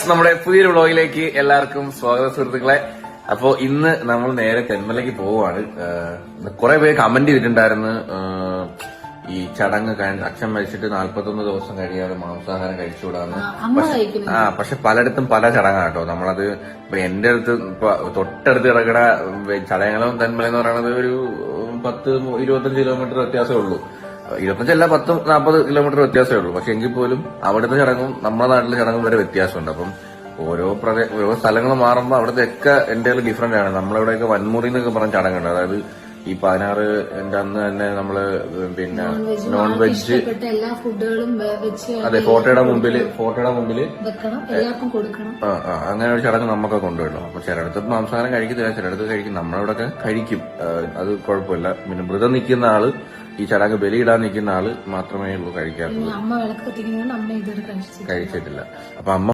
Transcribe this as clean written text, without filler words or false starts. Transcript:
നമ്മുടെ പുതിയൊരു വ്ളോഗിലേക്ക് എല്ലാവർക്കും സ്വാഗതം സുഹൃത്തുക്കളെ. അപ്പോ ഇന്ന് നമ്മൾ നേരെ തെന്മലയ്ക്ക് പോവുകയാണ്. കുറെ പേര് കമന്റ് ചെയ്തിട്ടുണ്ടായിരുന്നു ഈ ചടങ്ങ് അച്ഛൻ മരിച്ചിട്ട് 41 ദിവസം കഴിയാതെ മാംസാഹാരം കഴിച്ചുകൂടാന്ന്. പക്ഷെ പലയിടത്തും പല ചടങ്ങാണ് കേട്ടോ. നമ്മളത് ഇപ്പൊ എന്റെ അടുത്ത് തൊട്ടടുത്ത് കിടക്കണ ചടങ്ങുകളും തെന്മല എന്ന് പറയുന്നത് ഒരു 10-25 കിലോമീറ്റർ വ്യത്യാസമേ ഉള്ളൂ. 25 അല്ല 10-40 കിലോമീറ്റർ വ്യത്യാസമേ ഉള്ളൂ. പക്ഷെ എങ്കിൽ പോലും അവിടുത്തെ ചടങ്ങും നമ്മുടെ നാട്ടിലെ ചടങ്ങും വരെ വ്യത്യാസമുണ്ട്. അപ്പം ഓരോ സ്ഥലങ്ങൾ മാറുമ്പോൾ അവിടുത്തെ ഒക്കെ എന്റെ ഡിഫറന്റ് ആണ്. നമ്മളിവിടെയൊക്കെ വൻമുറി എന്നൊക്കെ പറഞ്ഞ ചടങ്ങുണ്ട്. അതായത് ഈ 16 അന്ന് തന്നെ നമ്മള് പിന്നെ നോൺ വെജ് എല്ലാ ഫുഡുകളും വെച്ച് അതെ ഫോട്ടോയുടെ മുമ്പില് അങ്ങനെ ഒരു ചടങ്ങ് നമുക്ക് കൊണ്ടുവരണം. അപ്പൊ ചിലയിടത്ത് മാംസാഹാരം കഴിക്കത്തില്ല, ചിലയിടത്ത് കഴിക്കും. നമ്മളിവിടെയൊക്കെ കഴിക്കും, അത് കുഴപ്പമില്ല. പിന്നെ വ്രതം നിൽക്കുന്ന ആള്, ഈ ചടങ്ങ് ബലിയിടാൻ നിൽക്കുന്ന ആള് മാത്രമേ ഉള്ളൂ കഴിക്കാറുള്ളൂ. അമ്മ വിളക്ക് കത്തിക്കുന്നതുകൊണ്ട് അമ്മ ഇതുവരെ കഴിച്ചിട്ടില്ല. അപ്പൊ അമ്മ